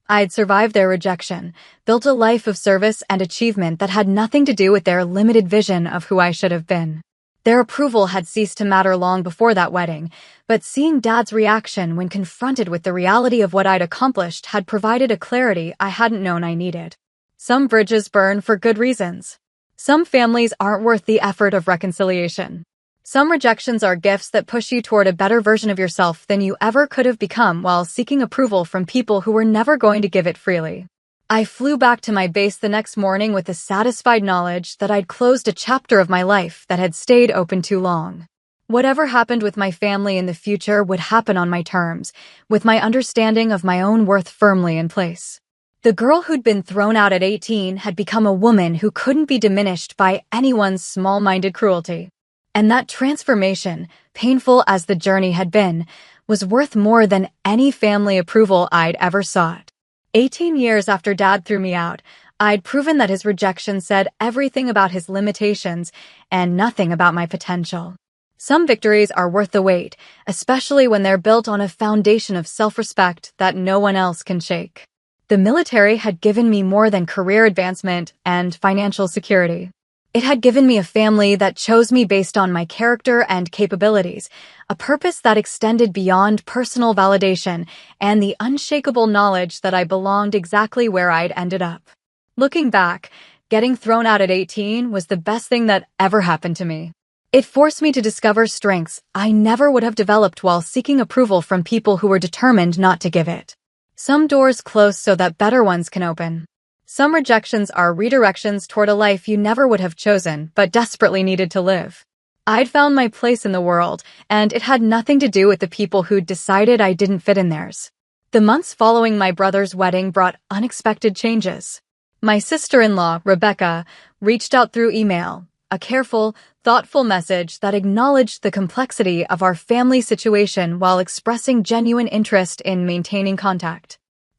I'd survived their rejection, built a life of service and achievement that had nothing to do with their limited vision of who I should have been. Their approval had ceased to matter long before that wedding, but seeing Dad's reaction when confronted with the reality of what I'd accomplished had provided a clarity I hadn't known I needed. Some bridges burn for good reasons. Some families aren't worth the effort of reconciliation. Some rejections are gifts that push you toward a better version of yourself than you ever could have become while seeking approval from people who were never going to give it freely. I flew back to my base the next morning with the satisfied knowledge that I'd closed a chapter of my life that had stayed open too long. Whatever happened with my family in the future would happen on my terms, with my understanding of my own worth firmly in place. The girl who'd been thrown out at 18 had become a woman who couldn't be diminished by anyone's small-minded cruelty. And that transformation, painful as the journey had been, was worth more than any family approval I'd ever sought. 18 years after Dad threw me out, I'd proven that his rejection said everything about his limitations and nothing about my potential. Some victories are worth the wait, especially when they're built on a foundation of self-respect that no one else can shake. The military had given me more than career advancement and financial security. It had given me a family that chose me based on my character and capabilities, a purpose that extended beyond personal validation, and the unshakable knowledge that I belonged exactly where I'd ended up. Looking back, getting thrown out at 18 was the best thing that ever happened to me. It forced me to discover strengths I never would have developed while seeking approval from people who were determined not to give it. Some doors close so that better ones can open. Some rejections are redirections toward a life you never would have chosen but desperately needed to live. I'd found my place in the world, and it had nothing to do with the people who'd decided I didn't fit in theirs. The months following my brother's wedding brought unexpected changes. My sister-in-law, Rebecca, reached out through email, a careful, thoughtful message that acknowledged the complexity of our family situation while expressing genuine interest in maintaining contact.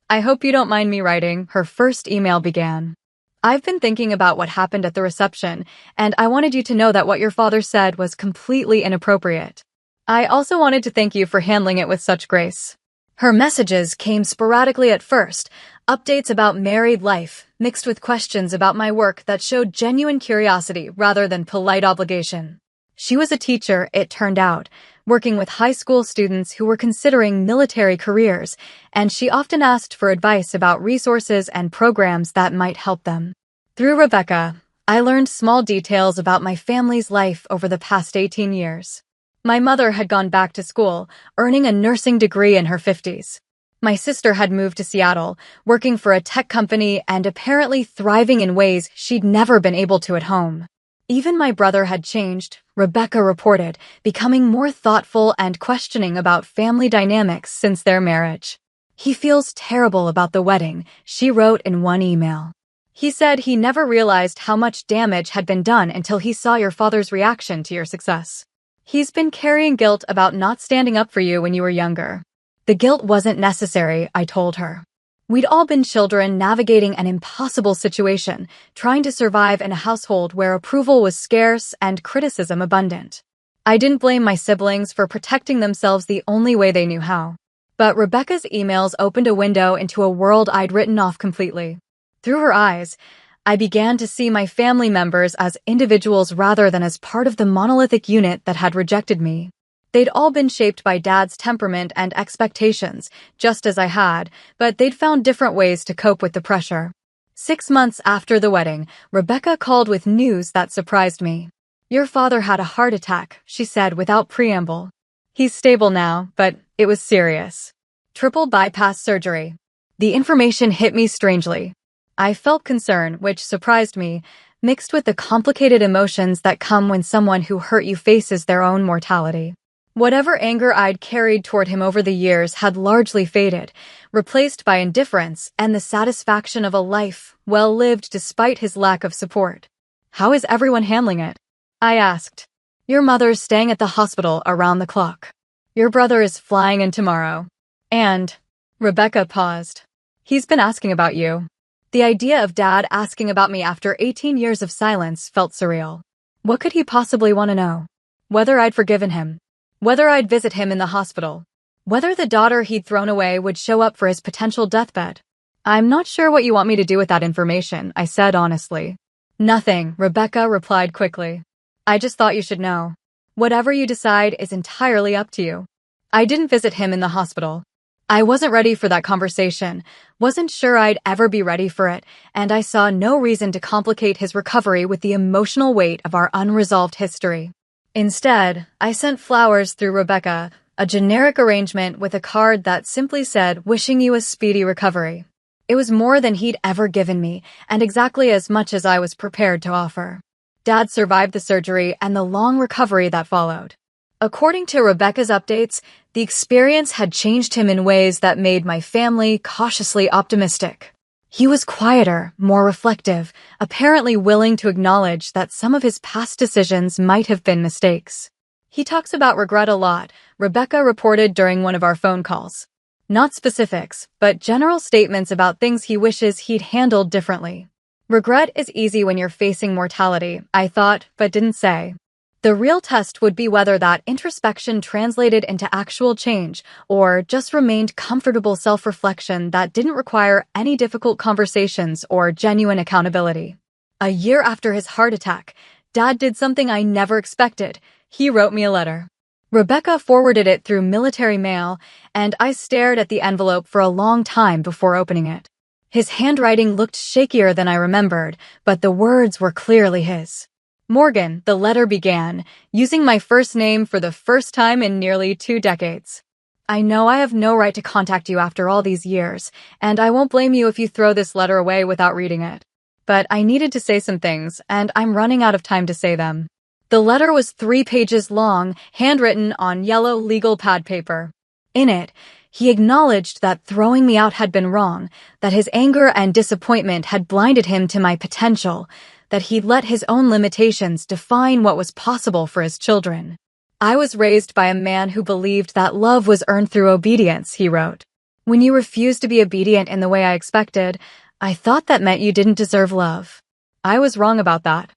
"I hope you don't mind me writing," her first email began. "I've been thinking about what happened at the reception, and I wanted you to know that what your father said was completely inappropriate. I also wanted to thank you for handling it with such grace." Her messages came sporadically at first, updates about married life, mixed with questions about my work that showed genuine curiosity rather than polite obligation. She was a teacher, it turned out, working with high school students who were considering military careers, and she often asked for advice about resources and programs that might help them. Through Rebecca, I learned small details about my family's life over the past 18 years. My mother had gone back to school, earning a nursing degree in her 50s. My sister had moved to Seattle, working for a tech company and apparently thriving in ways she'd never been able to at home. Even my brother had changed, Rebecca reported, becoming more thoughtful and questioning about family dynamics since their marriage. "He feels terrible about the wedding," she wrote in one email. "He said he never realized how much damage had been done until he saw your father's reaction to your success. He's been carrying guilt about not standing up for you when you were younger." The guilt wasn't necessary, I told her. We'd all been children navigating an impossible situation, trying to survive in a household where approval was scarce and criticism abundant. I didn't blame my siblings for protecting themselves the only way they knew how. But Rebecca's emails opened a window into a world I'd written off completely. Through her eyes, I began to see my family members as individuals rather than as part of the monolithic unit that had rejected me. They'd all been shaped by Dad's temperament and expectations, just as I had, but they'd found different ways to cope with the pressure. 6 months after the wedding, Rebecca called with news that surprised me. "Your father had a heart attack," she said without preamble. "He's stable now, but it was serious. Triple bypass surgery." The information hit me strangely. I felt concern, which surprised me, mixed with the complicated emotions that come when someone who hurt you faces their own mortality. Whatever anger I'd carried toward him over the years had largely faded, replaced by indifference and the satisfaction of a life well lived despite his lack of support. "How is everyone handling it?" I asked. "Your mother's staying at the hospital around the clock. Your brother is flying in tomorrow. And..." Rebecca paused. "He's been asking about you." The idea of Dad asking about me after 18 years of silence felt surreal. What could he possibly want to know? Whether I'd forgiven him. Whether I'd visit him in the hospital. Whether the daughter he'd thrown away would show up for his potential deathbed. "I'm not sure what you want me to do with that information," I said honestly. "Nothing," Rebecca replied quickly. "I just thought you should know. Whatever you decide is entirely up to you." I didn't visit him in the hospital. I wasn't ready for that conversation, wasn't sure I'd ever be ready for it, and I saw no reason to complicate his recovery with the emotional weight of our unresolved history. Instead, I sent flowers through Rebecca, a generic arrangement with a card that simply said, "Wishing you a speedy recovery." It was more than he'd ever given me, and exactly as much as I was prepared to offer. Dad survived the surgery and the long recovery that followed. According to Rebecca's updates, the experience had changed him in ways that made my family cautiously optimistic. He was quieter, more reflective, apparently willing to acknowledge that some of his past decisions might have been mistakes. He talks about regret a lot, Rebecca reported during one of our phone calls. Not specifics, but general statements about things he wishes he'd handled differently. Regret is easy when you're facing mortality, I thought, but didn't say. The real test would be whether that introspection translated into actual change, or just remained comfortable self-reflection that didn't require any difficult conversations or genuine accountability. A year after his heart attack, Dad did something I never expected. He wrote me a letter. Rebecca forwarded it through military mail, and I stared at the envelope for a long time before opening it. His handwriting looked shakier than I remembered, but the words were clearly his. Morgan, the letter began, using my first name for the first time in nearly 2 decades. I know I have no right to contact you after all these years, and I won't blame you if you throw this letter away without reading it. But I needed to say some things, and I'm running out of time to say them. The letter was 3 pages long, handwritten on yellow legal pad paper. In it, he acknowledged that throwing me out had been wrong, that his anger and disappointment had blinded him to my potential, that he'd let his own limitations define what was possible for his children. I was raised by a man who believed that love was earned through obedience, he wrote. When you refused to be obedient in the way I expected, I thought that meant you didn't deserve love. I was wrong about that.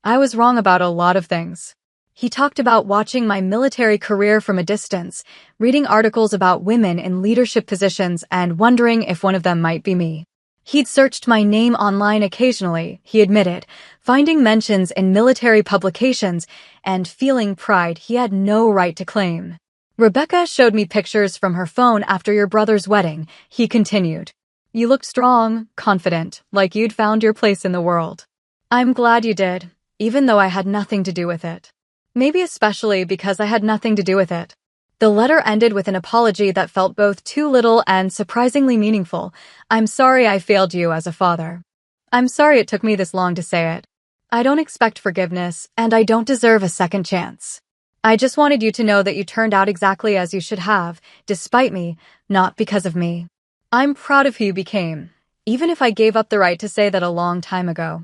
I was wrong about a lot of things. He talked about watching my military career from a distance, reading articles about women in leadership positions and wondering if one of them might be me. He'd searched my name online occasionally, he admitted, finding mentions in military publications and feeling pride he had no right to claim. Rebecca showed me pictures from her phone after your brother's wedding, he continued. You looked strong, confident, like you'd found your place in the world. I'm glad you did, even though I had nothing to do with it. Maybe especially because I had nothing to do with it. The letter ended with an apology that felt both too little and surprisingly meaningful. I'm sorry I failed you as a father. I'm sorry it took me this long to say it. I don't expect forgiveness, and I don't deserve a second chance. I just wanted you to know that you turned out exactly as you should have, despite me, not because of me. I'm proud of who you became, even if I gave up the right to say that a long time ago.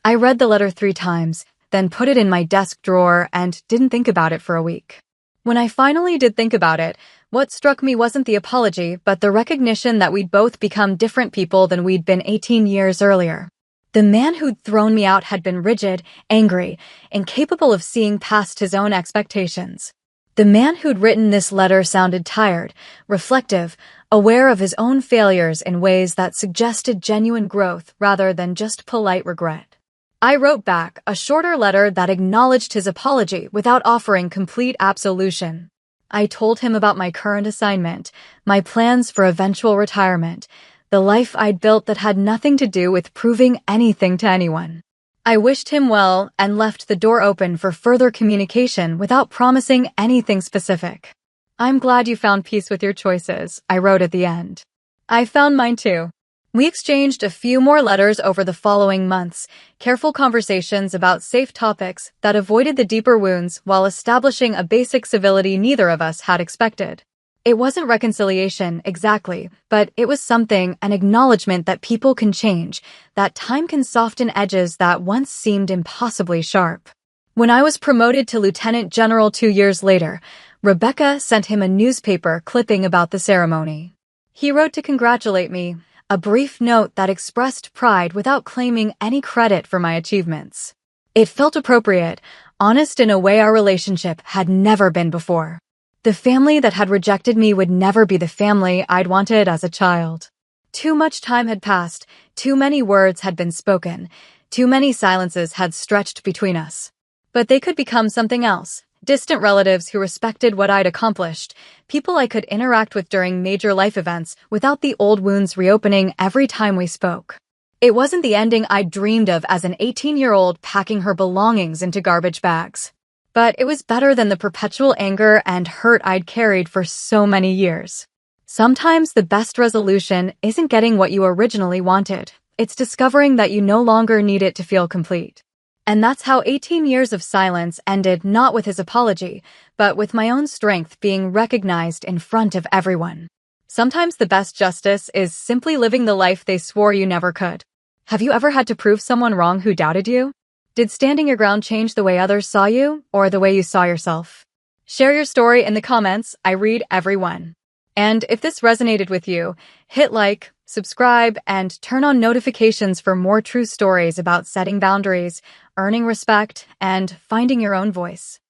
I read the letter 3 times, then put it in my desk drawer and didn't think about it for a week. When I finally did think about it, what struck me wasn't the apology, but the recognition that we'd both become different people than we'd been 18 years earlier. The man who'd thrown me out had been rigid, angry, incapable of seeing past his own expectations. The man who'd written this letter sounded tired, reflective, aware of his own failures in ways that suggested genuine growth rather than just polite regret. I wrote back a shorter letter that acknowledged his apology without offering complete absolution. I told him about my current assignment, my plans for eventual retirement, the life I'd built that had nothing to do with proving anything to anyone. I wished him well and left the door open for further communication without promising anything specific. I'm glad you found peace with your choices, I wrote at the end. I found mine too. We exchanged a few more letters over the following months, careful conversations about safe topics that avoided the deeper wounds while establishing a basic civility neither of us had expected. It wasn't reconciliation, exactly, but it was something, an acknowledgement that people can change, that time can soften edges that once seemed impossibly sharp. When I was promoted to Lieutenant General 2 years later, Rebecca sent him a newspaper clipping about the ceremony. He wrote to congratulate me, a brief note that expressed pride without claiming any credit for my achievements. It felt appropriate, honest in a way our relationship had never been before. The family that had rejected me would never be the family I'd wanted as a child. Too much time had passed, too many words had been spoken, too many silences had stretched between us. But they could become something else. Distant relatives who respected what I'd accomplished, people I could interact with during major life events without the old wounds reopening every time we spoke. It wasn't the ending I'd dreamed of as an 18-year-old packing her belongings into garbage bags. But it was better than the perpetual anger and hurt I'd carried for so many years. Sometimes the best resolution isn't getting what you originally wanted. It's discovering that you no longer need it to feel complete. And that's how 18 years of silence ended, not with his apology, but with my own strength being recognized in front of everyone. Sometimes the best justice is simply living the life they swore you never could. Have you ever had to prove someone wrong who doubted you? Did standing your ground change the way others saw you, or the way you saw yourself? Share your story in the comments. I read every one. And if this resonated with you, hit like, subscribe, and turn on notifications for more true stories about setting boundaries, earning respect, and finding your own voice.